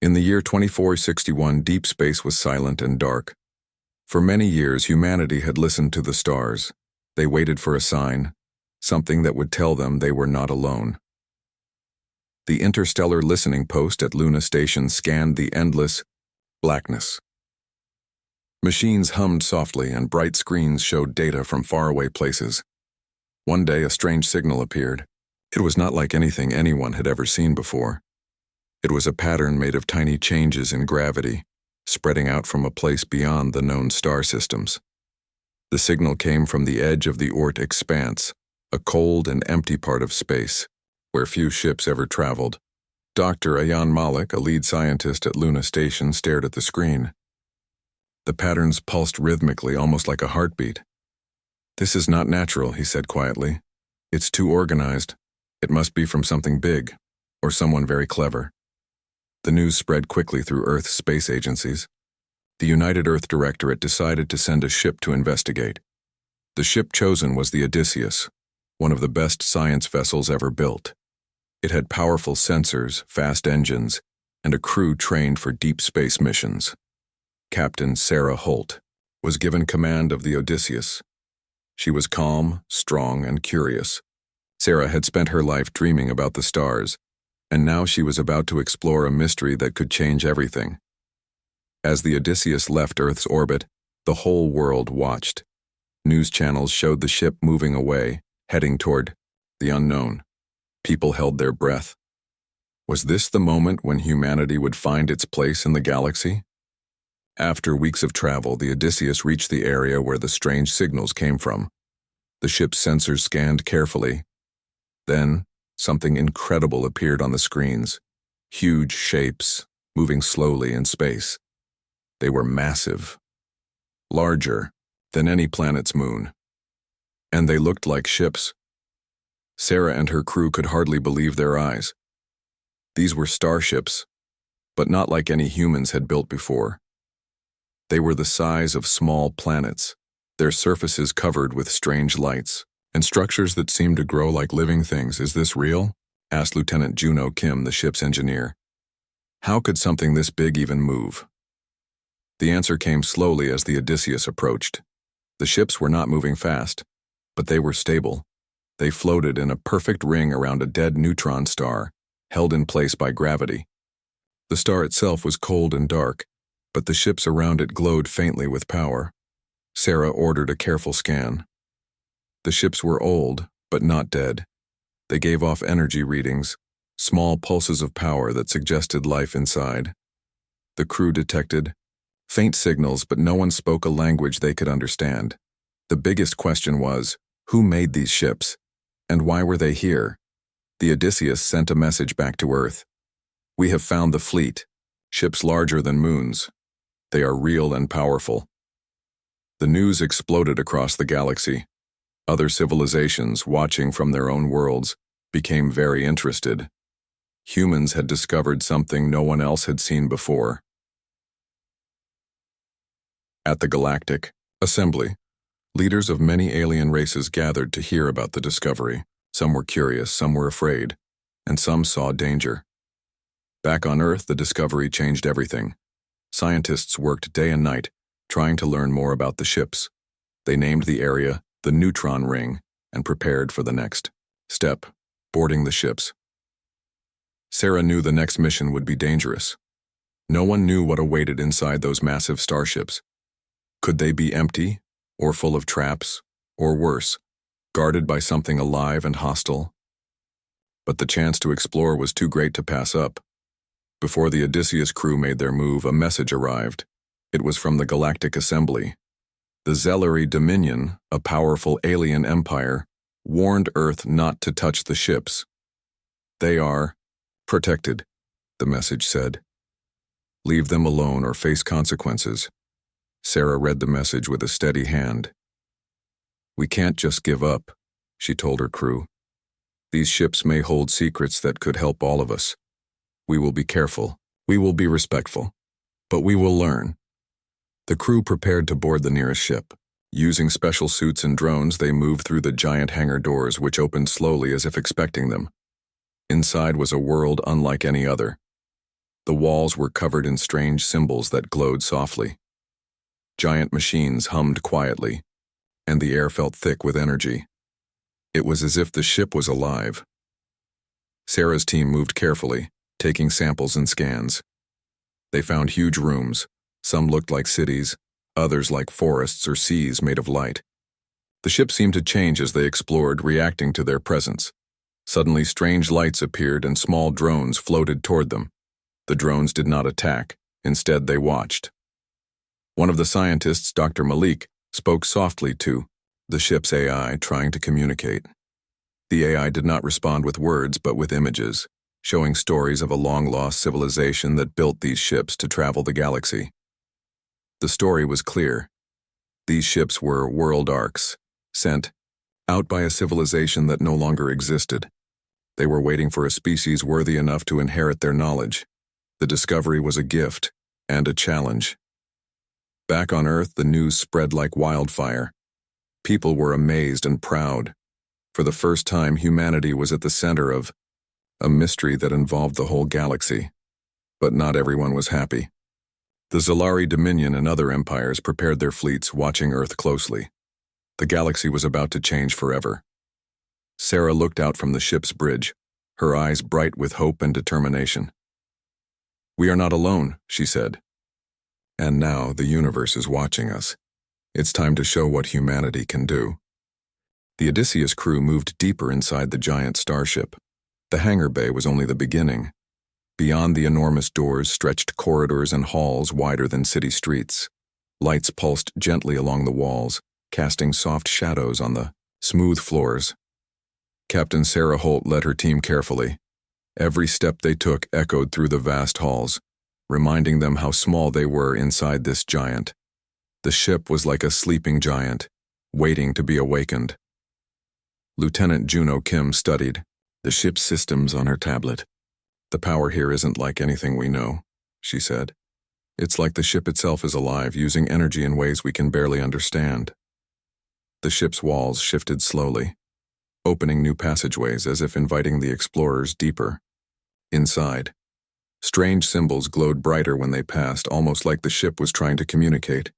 In the year 2461, deep space was silent and dark. For many years, humanity had listened to the stars. They waited for a sign, something that would tell them they were not alone. The interstellar listening post at Luna Station scanned the endless blackness. Machines hummed softly and bright screens showed data from faraway places. One day, a strange signal appeared. It was not like anything anyone had ever seen before. It was a pattern made of tiny changes in gravity, spreading out from a place beyond the known star systems. The signal came from the edge of the Oort expanse, a cold and empty part of space, where few ships ever traveled. Dr. Ayan Malik, a lead scientist at Luna Station, stared at the screen. The patterns pulsed rhythmically, almost like a heartbeat. "This is not natural," he said quietly. "It's too organized. It must be from something big, or someone very clever." The news spread quickly through Earth's space agencies. The United Earth Directorate decided to send a ship to investigate. The ship chosen was the Odysseus, one of the best science vessels ever built. It had powerful sensors, fast engines, and a crew trained for deep space missions. Captain Sarah Holt was given command of the Odysseus. She was calm, strong, and curious. Sarah had spent her life dreaming about the stars, and now she was about to explore a mystery that could change everything. As the Odysseus left Earth's orbit, the whole world watched. News channels showed the ship moving away, heading toward the unknown. People held their breath. Was this the moment when humanity would find its place in the galaxy? After weeks of travel, the Odysseus reached the area where the strange signals came from. The ship's sensors scanned carefully. Then, something incredible appeared on the screens. Huge shapes, moving slowly in space. They were massive, larger than any planet's moon. And they looked like ships. Sarah and her crew could hardly believe their eyes. These were starships, but not like any humans had built before. They were the size of small planets, their surfaces covered with strange lights, and structures that seemed to grow like living things. "Is this real?" asked Lieutenant Juno Kim, the ship's engineer. "How could something this big even move?" The answer came slowly as the Odysseus approached. The ships were not moving fast, but they were stable. They floated in a perfect ring around a dead neutron star, held in place by gravity. The star itself was cold and dark, but the ships around it glowed faintly with power. Sarah ordered a careful scan. The ships were old, but not dead. They gave off energy readings, small pulses of power that suggested life inside. The crew detected faint signals, but no one spoke a language they could understand. The biggest question was, who made these ships, and why were they here? The Odysseus sent a message back to Earth. "We have found the fleet, ships larger than moons. They are real and powerful." The news exploded across the galaxy. Other civilizations, watching from their own worlds, became very interested. Humans had discovered something no one else had seen before. At the Galactic Assembly, leaders of many alien races gathered to hear about the discovery. Some were curious, some were afraid, and some saw danger. Back on Earth, the discovery changed everything. Scientists worked day and night, trying to learn more about the ships. They named the area the Neutron Ring and prepared for the next step, boarding the ships. Sarah knew the next mission would be dangerous. No one knew what awaited inside those massive starships. Could they be empty, or full of traps, or worse, guarded by something alive and hostile? But the chance to explore was too great to pass up. Before the Odysseus crew made their move, a message arrived. It was from the Galactic Assembly. The Zellery Dominion, a powerful alien empire, warned Earth not to touch the ships. "They are protected," the message said. "Leave them alone or face consequences." Sarah read the message with a steady hand. "We can't just give up," she told her crew. "These ships may hold secrets that could help all of us. We will be careful, we will be respectful, but we will learn." The crew prepared to board the nearest ship. Using special suits and drones, they moved through the giant hangar doors, which opened slowly as if expecting them. Inside was a world unlike any other. The walls were covered in strange symbols that glowed softly. Giant machines hummed quietly, and the air felt thick with energy. It was as if the ship was alive. Sarah's team moved carefully, taking samples and scans. They found huge rooms. Some looked like cities, others like forests or seas made of light. The ship seemed to change as they explored, reacting to their presence. Suddenly, strange lights appeared and small drones floated toward them. The drones did not attack. Instead, they watched. One of the scientists, Dr. Malik, spoke softly to the ship's AI, trying to communicate. The AI did not respond with words, but with images, showing stories of a long-lost civilization that built these ships to travel the galaxy. The story was clear. These ships were world Orcs, sent out by a civilization that no longer existed. They were waiting for a species worthy enough to inherit their knowledge. The discovery was a gift and a challenge. Back on Earth, the news spread like wildfire. People were amazed and proud. For the first time, humanity was at the center of a mystery that involved the whole galaxy. But not everyone was happy. The Zalari Dominion and other empires prepared their fleets, watching Earth closely. The galaxy was about to change forever. Sarah looked out from the ship's bridge, her eyes bright with hope and determination. "We are not alone," she said. "And now the universe is watching us. It's time to show what humanity can do." The Odysseus crew moved deeper inside the giant starship. The hangar bay was only the beginning. Beyond the enormous doors stretched corridors and halls wider than city streets. Lights pulsed gently along the walls, casting soft shadows on the smooth floors. Captain Sarah Holt led her team carefully. Every step they took echoed through the vast halls, reminding them how small they were inside this giant. The ship was like a sleeping giant, waiting to be awakened. Lieutenant Juno Kim studied the ship's systems on her tablet. "The power here isn't like anything we know," she said. "It's like the ship itself is alive, using energy in ways we can barely understand." The ship's walls shifted slowly, opening new passageways as if inviting the explorers deeper. Inside, strange symbols glowed brighter when they passed, almost like the ship was trying to communicate.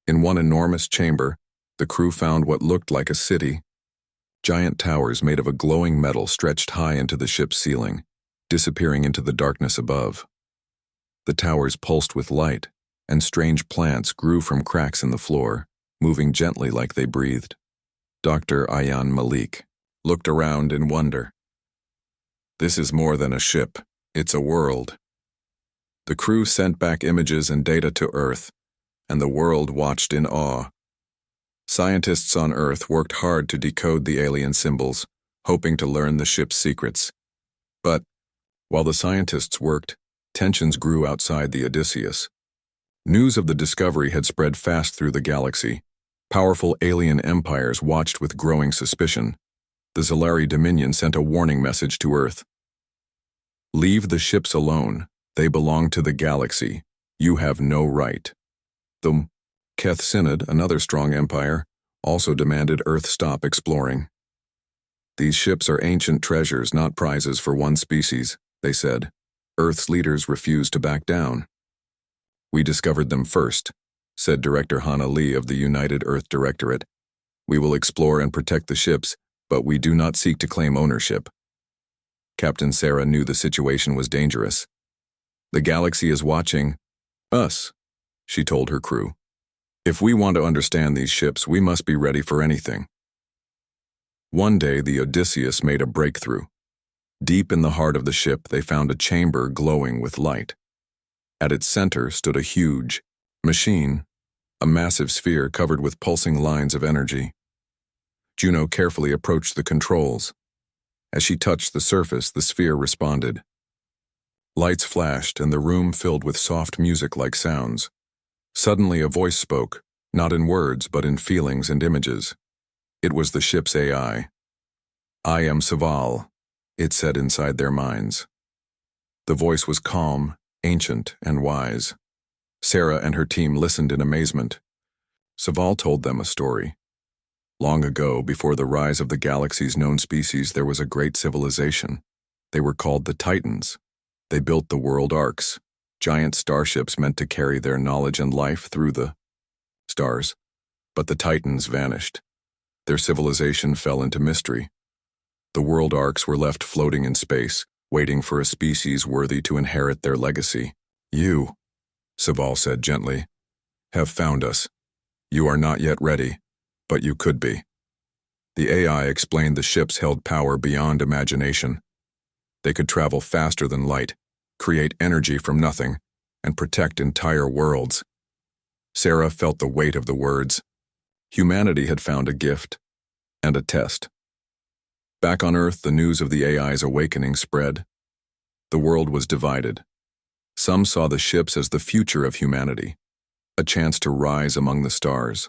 In one enormous chamber, the crew found what looked like a city. Giant towers made of a glowing metal stretched high into the ship's ceiling, disappearing into the darkness above. The towers pulsed with light, and strange plants grew from cracks in the floor, moving gently like they breathed. Dr. Ayan Malik looked around in wonder. "This is more than a ship. It's a world." The crew sent back images and data to Earth, and the world watched in awe. Scientists on Earth worked hard to decode the alien symbols, hoping to learn the ship's secrets. But while the scientists worked, tensions grew outside the Odysseus. News of the discovery had spread fast through the galaxy. Powerful alien empires watched with growing suspicion. The Zalari Dominion sent a warning message to Earth. "Leave the ships alone. They belong to the galaxy. You have no right." The Keth Synod, another strong empire, also demanded Earth stop exploring. "These ships are ancient treasures, not prizes for one species," they said. Earth's leaders refused to back down. "We discovered them first," said Director Hannah Lee of the United Earth Directorate. "We will explore and protect the ships, but we do not seek to claim ownership." Captain Sarah knew the situation was dangerous. "The galaxy is watching us," she told her crew. "If we want to understand these ships, we must be ready for anything." One day, the Odysseus made a breakthrough. Deep in the heart of the ship, they found a chamber glowing with light. At its center stood a huge machine, a massive sphere covered with pulsing lines of energy. Juno carefully approached the controls. As she touched the surface, the sphere responded. Lights flashed, and the room filled with soft music-like sounds. Suddenly, a voice spoke, not in words, but in feelings and images. It was the ship's AI. "I am Saval," it said inside their minds. The voice was calm, ancient, and wise. Sarah and her team listened in amazement. Saval told them a story. Long ago, before the rise of the galaxy's known species, there was a great civilization. They were called the Titans. They built the world Arcs, giant starships meant to carry their knowledge and life through the stars. But the Titans vanished. Their civilization fell into mystery. The world Arcs were left floating in space, waiting for a species worthy to inherit their legacy. You, Saval said gently, have found us. You are not yet ready, but you could be. The AI explained the ships held power beyond imagination. They could travel faster than light, create energy from nothing, and protect entire worlds. Sarah felt the weight of the words. Humanity had found a gift and a test. Back on Earth, the news of the AI's awakening spread. The world was divided. Some saw the ships as the future of humanity, a chance to rise among the stars.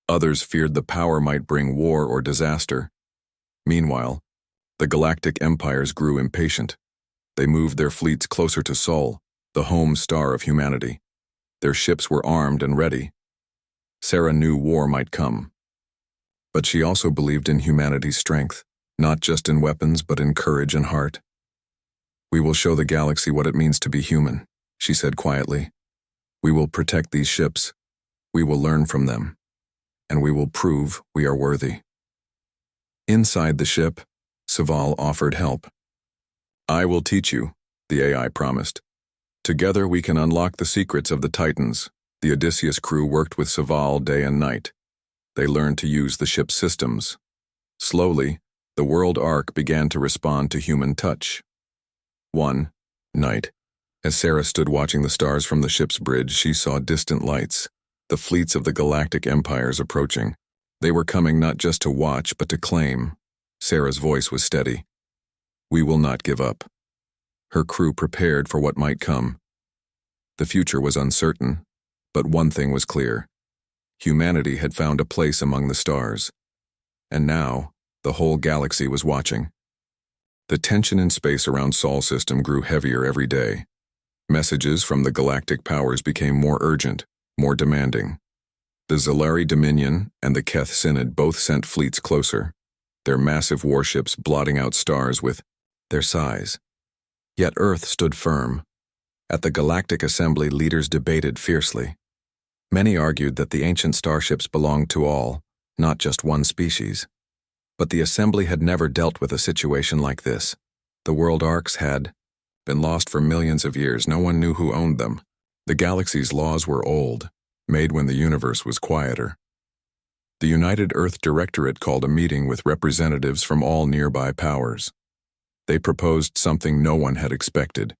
Others feared the power might bring war or disaster. Meanwhile, the galactic empires grew impatient. They moved their fleets closer to Sol, the home star of humanity. Their ships were armed and ready. Sarah knew war might come. But she also believed in humanity's strength, not just in weapons but in courage and heart. We will show the galaxy what it means to be human, she said quietly. We will protect these ships. We will learn from them. And we will prove we are worthy. Inside the ship, Saval offered help. I will teach you, the AI promised. Together we can unlock the secrets of the Titans. The Odysseus crew worked with Saval day and night. They learned to use the ship's systems. Slowly, the world Arc began to respond to human touch. One night, as Sarah stood watching the stars from the ship's bridge, she saw distant lights, the fleets of the galactic empires approaching. They were coming not just to watch, but to claim. Sarah's voice was steady. We will not give up. Her crew prepared for what might come. The future was uncertain, but one thing was clear. Humanity had found a place among the stars. And now, the whole galaxy was watching. The tension in space around Sol system grew heavier every day. Messages from the galactic powers became more urgent, more demanding. The Zalari Dominion and the Keth Synod both sent fleets closer, their massive warships blotting out stars with their size. Yet Earth stood firm. At the Galactic Assembly, leaders debated fiercely. Many argued that the ancient starships belonged to all, not just one species. But the Assembly had never dealt with a situation like this. The world Arcs had been lost for millions of years. No one knew who owned them. The galaxy's laws were old, made when the universe was quieter. The United Earth Directorate called a meeting with representatives from all nearby powers. They proposed something no one had expected: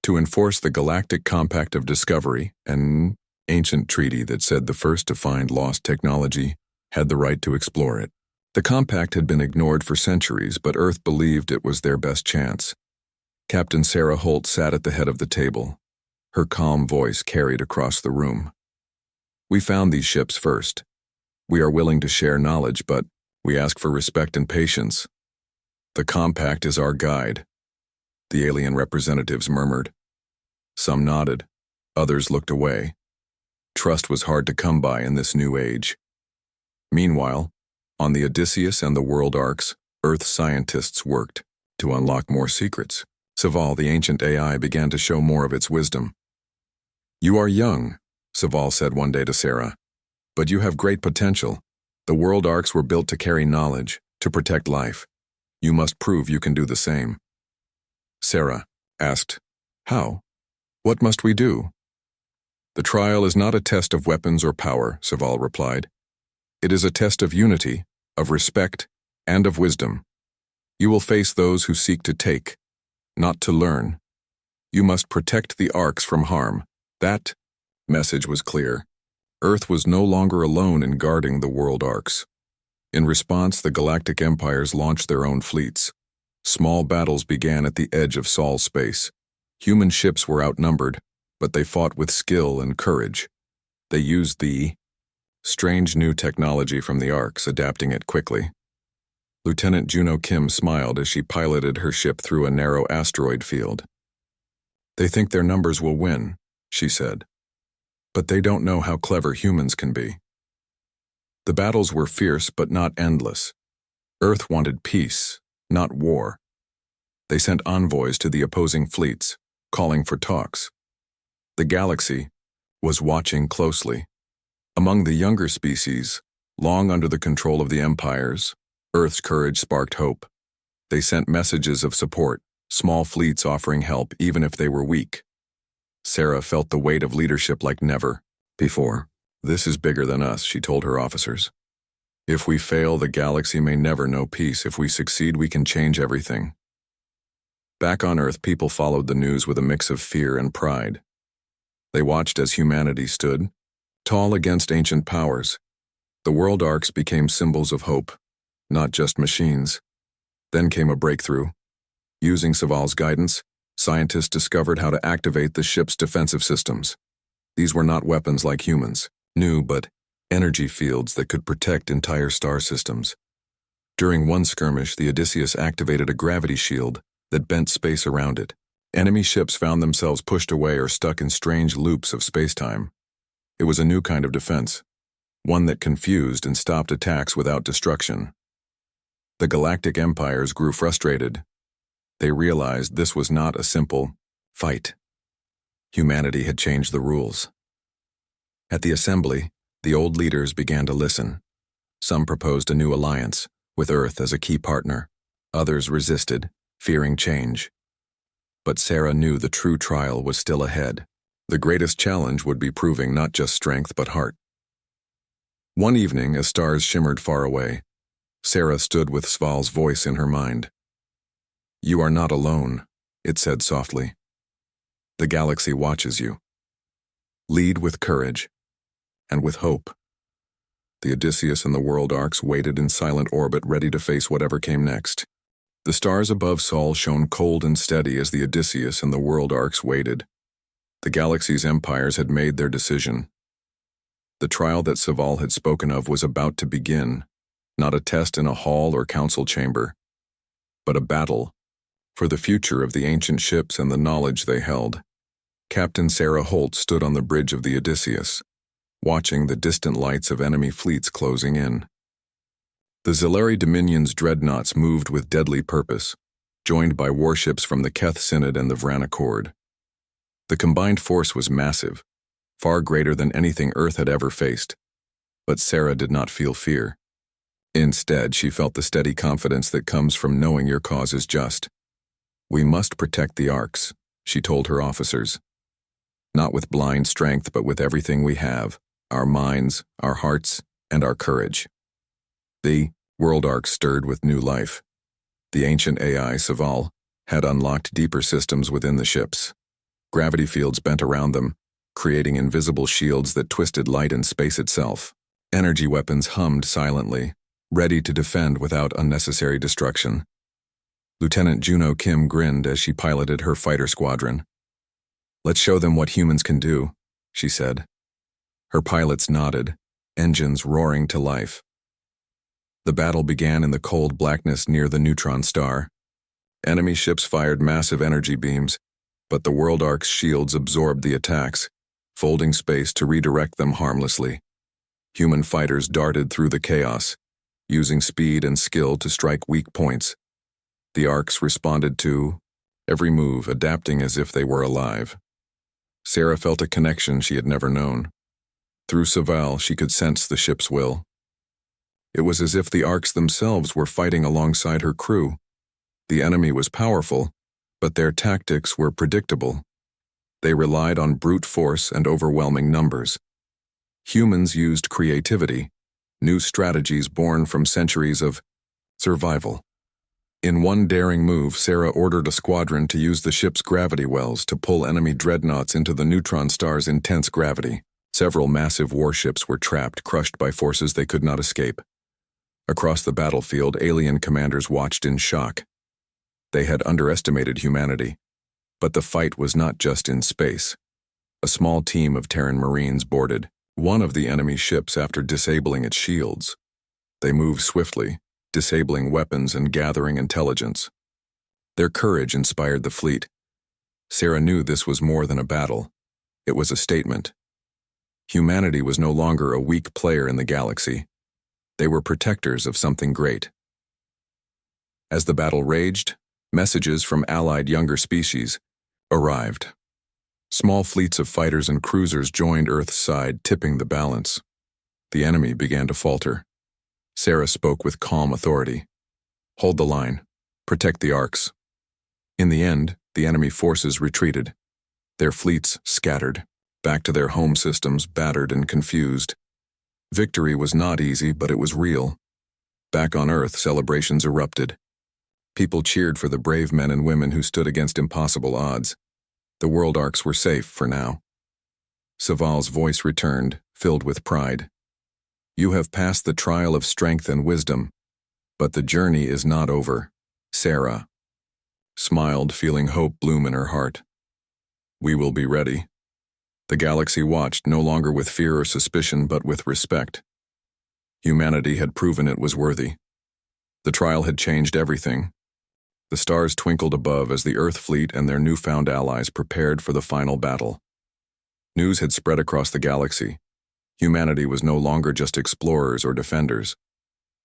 to enforce the Galactic Compact of Discovery, an ancient treaty that said the first to find lost technology had the right to explore it. The compact had been ignored for centuries, but Earth believed it was their best chance. Captain Sarah Holt sat at the head of the table. Her calm voice carried across the room. We found these ships first. We are willing to share knowledge, but we ask for respect and patience. The compact is our guide, the alien representatives murmured. Some nodded, others looked away. Trust was hard to come by in this new age. Meanwhile, on the Odysseus and the world Arcs, Earth scientists worked to unlock more secrets. Saval, the ancient AI, began to show more of its wisdom. You are young, Saval said one day to Sarah, but you have great potential. The world Arcs were built to carry knowledge, to protect life. You must prove you can do the same. Sarah asked, How? What must we do? The trial is not a test of weapons or power, Saval replied. It is a test of unity, of respect, and of wisdom. You will face those who seek to take, not to learn. You must protect the Arcs from harm. That message was clear. Earth was no longer alone in guarding the world Arcs. In response, the galactic empires launched their own fleets. Small battles began at the edge of Sol space. Human ships were outnumbered, but they fought with skill and courage. They used the strange new technology from the Arcs, adapting it quickly. Lieutenant Juno Kim smiled as she piloted her ship through a narrow asteroid field. They think their numbers will win, she said. But they don't know how clever humans can be. The battles were fierce but not endless. Earth wanted peace, not war. They sent envoys to the opposing fleets, calling for talks. The galaxy was watching closely. Among the younger species, long under the control of the empires, Earth's courage sparked hope. They sent messages of support, small fleets offering help even if they were weak. Sarah felt the weight of leadership like never before. "This is bigger than us," she told her officers. "If we fail, the galaxy may never know peace. If we succeed, we can change everything." Back on Earth, people followed the news with a mix of fear and pride. They watched as humanity stood, tall against ancient powers. The world Orcs became symbols of hope, not just machines. Then came a breakthrough. Using Saval's guidance, scientists discovered how to activate the ship's defensive systems. These were not weapons like humans, new but energy fields that could protect entire star systems. During one skirmish, the Odysseus activated a gravity shield that bent space around it. Enemy ships found themselves pushed away or stuck in strange loops of spacetime. It was a new kind of defense, one that confused and stopped attacks without destruction. The galactic empires grew frustrated. They realized this was not a simple fight. Humanity had changed the rules. At the assembly, the old leaders began to listen. Some proposed a new alliance, with Earth as a key partner. Others resisted, fearing change. But Sarah knew the true trial was still ahead. The greatest challenge would be proving not just strength but heart. One evening, as stars shimmered far away, Sarah stood with Sval's voice in her mind. "You are not alone," it said softly. "The galaxy watches you. Lead with courage and with hope." The Odysseus and the world Orcs waited in silent orbit, ready to face whatever came next. The stars above Sol shone cold and steady as the Odysseus and the world Orcs waited. The galaxy's empires had made their decision. The trial that Saval had spoken of was about to begin, not a test in a hall or council chamber, but a battle for the future of the ancient ships and the knowledge they held. Captain Sarah Holt stood on the bridge of the Odysseus, watching the distant lights of enemy fleets closing in. The Zilari Dominion's dreadnoughts moved with deadly purpose, joined by warships from the Keth Synod and the Vran Accord. The combined force was massive, far greater than anything Earth had ever faced. But Sarah did not feel fear. Instead, she felt the steady confidence that comes from knowing your cause is just. "We must protect the Orcs," she told her officers. "Not with blind strength, but with everything we have, our minds, our hearts, and our courage." The world Orcs stirred with new life. The ancient AI, Saval, had unlocked deeper systems within the ships. Gravity fields bent around them, creating invisible shields that twisted light and space itself. Energy weapons hummed silently, ready to defend without unnecessary destruction. Lieutenant Juno Kim grinned as she piloted her fighter squadron. "Let's show them what humans can do," she said. Her pilots nodded, engines roaring to life. The battle began in the cold blackness near the neutron star. Enemy ships fired massive energy beams, but the world Orcs' shields absorbed the attacks, folding space to redirect them harmlessly. Human fighters darted through the chaos, using speed and skill to strike weak points. The Orcs responded to every move, adapting as if they were alive. Sarah felt a connection she had never known. Through Saval, she could sense the ship's will. It was as if the Orcs themselves were fighting alongside her crew. The enemy was powerful, but their tactics were predictable. They relied on brute force and overwhelming numbers. Humans used creativity, new strategies born from centuries of survival. In one daring move, Sarah ordered a squadron to use the ship's gravity wells to pull enemy dreadnoughts into the neutron star's intense gravity. Several massive warships were trapped, crushed by forces they could not escape. Across the battlefield, alien commanders watched in shock. They had underestimated humanity. But the fight was not just in space. A small team of Terran Marines boarded one of the enemy ships after disabling its shields. They moved swiftly, disabling weapons and gathering intelligence. Their courage inspired the fleet. Sarah knew this was more than a battle. It was a statement. Humanity was no longer a weak player in the galaxy. They were protectors of something great. As the battle raged, Messages from allied younger species arrived. Small fleets of fighters and cruisers joined Earth's side, tipping the balance. The enemy began to falter. Sarah spoke with calm authority. "Hold the line. Protect the Orcs." In the end, the enemy forces retreated. Their fleets scattered, back to their home systems, battered and confused. Victory was not easy, but it was real. Back on Earth, celebrations erupted. People cheered for the brave men and women who stood against impossible odds. The world Orcs were safe for now. Saval's voice returned, filled with pride. "You have passed the trial of strength and wisdom, but the journey is not over." Sarah smiled, feeling hope bloom in her heart. "We will be ready." The galaxy watched, no longer with fear or suspicion, but with respect. Humanity had proven it was worthy. The trial had changed everything. The stars twinkled above as the Earth fleet and their newfound allies prepared for the final battle. News had spread across the galaxy. Humanity was no longer just explorers or defenders.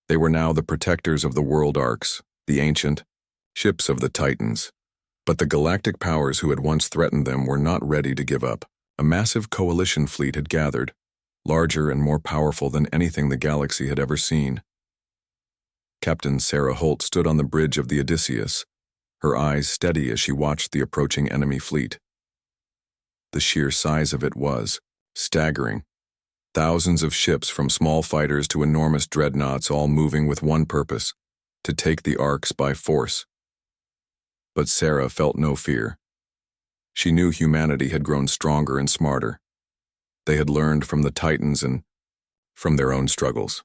They were now the protectors of the world Orcs, the ancient ships of the Titans. But the galactic powers who had once threatened them were not ready to give up. A massive coalition fleet had gathered, larger and more powerful than anything the galaxy had ever seen. Captain Sarah Holt stood on the bridge of the Odysseus, her eyes steady as she watched the approaching enemy fleet. The sheer size of it was staggering. Thousands of ships, from small fighters to enormous dreadnoughts, all moving with one purpose: to take the Orcs by force. But Sarah felt no fear. She knew humanity had grown stronger and smarter. They had learned from the Titans and from their own struggles.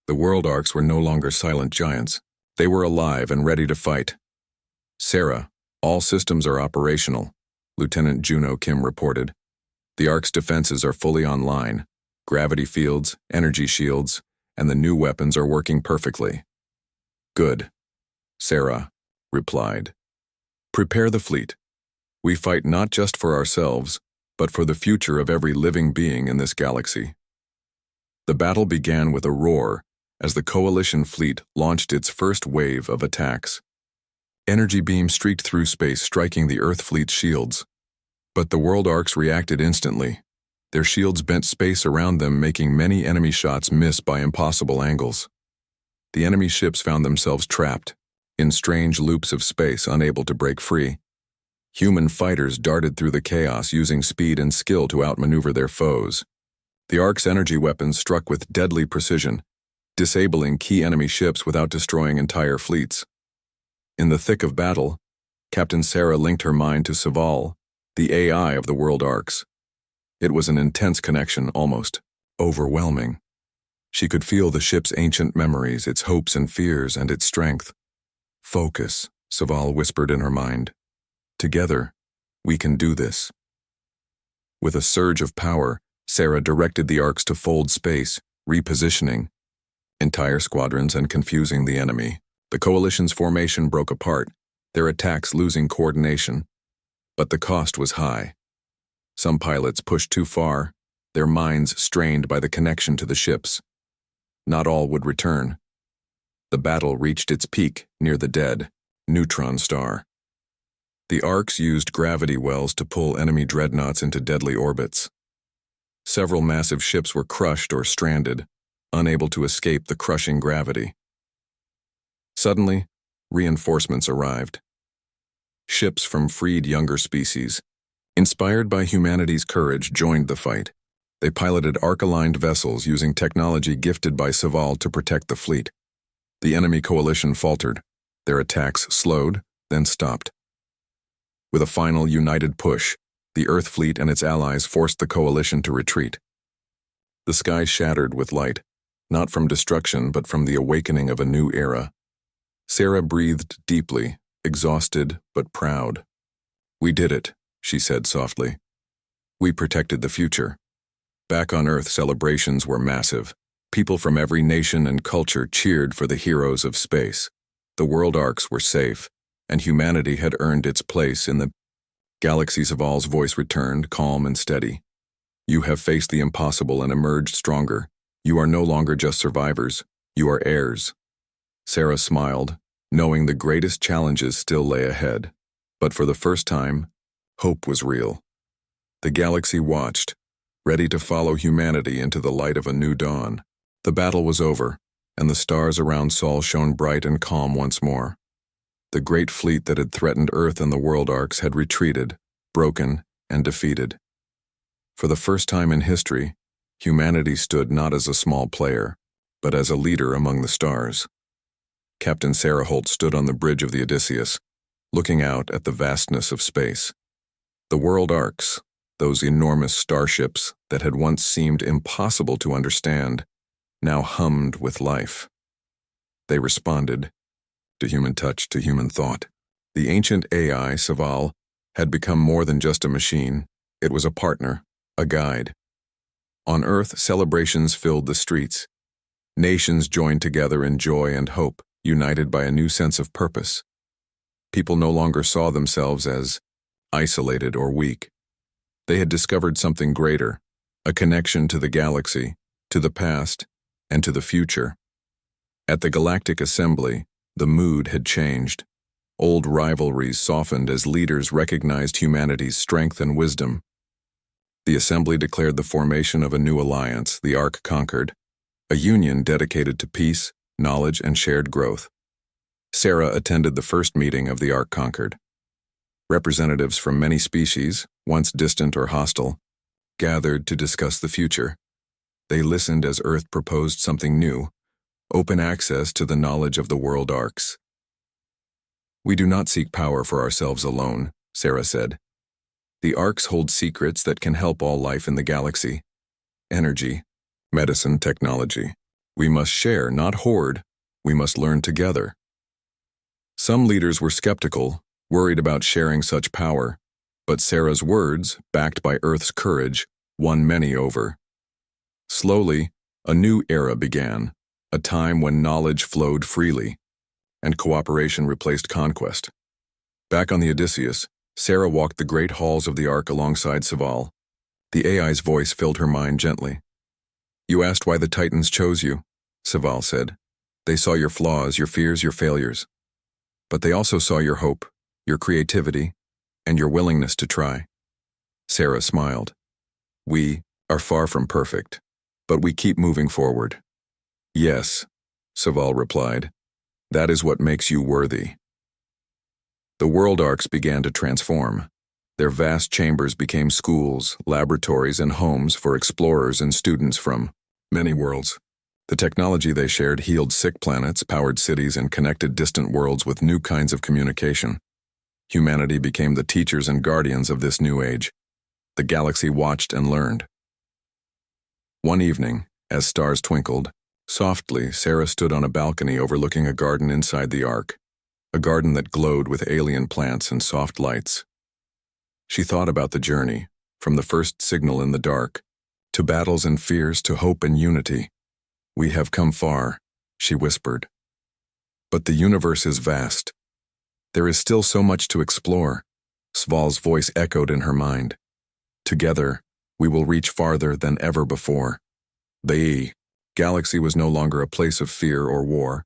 The world Orcs were no longer silent giants. They were alive and ready to fight. "Sarah, all systems are operational," Lieutenant Juno Kim reported. "The Orcs' defenses are fully online. Gravity fields, energy shields, and the new weapons are working perfectly." "Good," Sarah replied. "Prepare the fleet. We fight not just for ourselves, but for the future of every living being in this galaxy." The battle began with a roar as the coalition fleet launched its first wave of attacks. Energy beams streaked through space, striking the Earth fleet's shields. But the world Orcs reacted instantly. Their shields bent space around them, making many enemy shots miss by impossible angles. The enemy ships found themselves trapped in strange loops of space, unable to break free. Human fighters darted through the chaos, using speed and skill to outmaneuver their foes. The Orcs' energy weapons struck with deadly precision, disabling key enemy ships without destroying entire fleets. In the thick of battle, Captain Sarah linked her mind to Saval, the AI of the world Orcs. It was an intense connection, almost overwhelming. She could feel the ship's ancient memories, its hopes and fears, and its strength. "Focus," Saval whispered in her mind. "Together, we can do this." With a surge of power, Sarah directed the Orcs to fold space, repositioning entire squadrons and confusing the enemy. The coalition's formation broke apart, their attacks losing coordination. But the cost was high. Some pilots pushed too far, their minds strained by the connection to the ships. Not all would return. The battle reached its peak near the dead neutron star. The Orcs used gravity wells to pull enemy dreadnoughts into deadly orbits. Several massive ships were crushed or stranded, unable to escape the crushing gravity. Suddenly, reinforcements arrived. Ships from freed younger species, inspired by humanity's courage, joined the fight. They piloted arc-aligned vessels using technology gifted by Saval to protect the fleet. The enemy coalition faltered. Their attacks slowed, then stopped. With a final united push, the Earth fleet and its allies forced the coalition to retreat. The sky shattered with light, not from destruction but from the awakening of a new era. Sarah breathed deeply, exhausted but proud. "We did it," she said softly. "We protected the future." Back on Earth, celebrations were massive. People from every nation and culture cheered for the heroes of space. The world Orcs were safe, and humanity had earned its place in the galaxy. Saval's voice returned, calm and steady. "You have faced the impossible and emerged stronger. You are no longer just survivors. You are heirs." Sarah smiled, knowing the greatest challenges still lay ahead. But for the first time, hope was real. The galaxy watched, ready to follow humanity into the light of a new dawn. The battle was over, and the stars around Sol shone bright and calm once more. The great fleet that had threatened Earth and the world arcs had retreated, broken, and defeated. For the first time in history, humanity stood not as a small player, but as a leader among the stars. Captain Sarah Holt stood on the bridge of the Odysseus, looking out at the vastness of space. The world arcs, those enormous starships that had once seemed impossible to understand, now hummed with life. They responded, to human touch, to human thought. The ancient AI, Saval, had become more than just a machine. It was a partner, a guide. On Earth, celebrations filled the streets. Nations joined together in joy and hope, united by a new sense of purpose. People no longer saw themselves as isolated or weak. They had discovered something greater, a connection to the galaxy, to the past, and to the future. At the Galactic Assembly, the mood had changed. Old rivalries softened as leaders recognized humanity's strength and wisdom. The Assembly declared the formation of a new alliance, the Ark Conquered, a union dedicated to peace, knowledge, and shared growth. Sarah attended the first meeting of the Ark Conquered. Representatives from many species, once distant or hostile, gathered to discuss the future. They listened as Earth proposed something new, open access to the knowledge of the world arcs. "We do not seek power for ourselves alone," Sarah said. "The arcs hold secrets that can help all life in the galaxy. Energy, medicine, technology. We must share, not hoard. We must learn together." Some leaders were skeptical, worried about sharing such power, but Sarah's words, backed by Earth's courage, won many over. Slowly, a new era began, a time when knowledge flowed freely, and cooperation replaced conquest. Back on the Odysseus, Sarah walked the great halls of the Ark alongside Saval. The AI's voice filled her mind gently. "You asked why the Titans chose you," Saval said. "They saw your flaws, your fears, your failures. But they also saw your hope, your creativity, and your willingness to try." Sarah smiled. "We are far from perfect, but we keep moving forward." "Yes," Saval replied. "That is what makes you worthy." The world arcs began to transform. Their vast chambers became schools, laboratories, and homes for explorers and students from many worlds. The technology they shared healed sick planets, powered cities, and connected distant worlds with new kinds of communication. Humanity became the teachers and guardians of this new age. The galaxy watched and learned. One evening, as stars twinkled, softly Sarah stood on a balcony overlooking a garden inside the Ark, a garden that glowed with alien plants and soft lights. She thought about the journey, from the first signal in the dark, to battles and fears, to hope and unity. "We have come far," she whispered. "But the universe is vast. There is still so much to explore." Sval's voice echoed in her mind. "Together, we will reach farther than ever before." The galaxy was no longer a place of fear or war.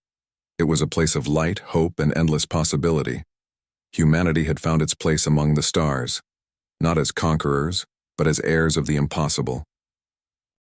It was a place of light, hope, and endless possibility. Humanity had found its place among the stars, not as conquerors, but as heirs of the impossible.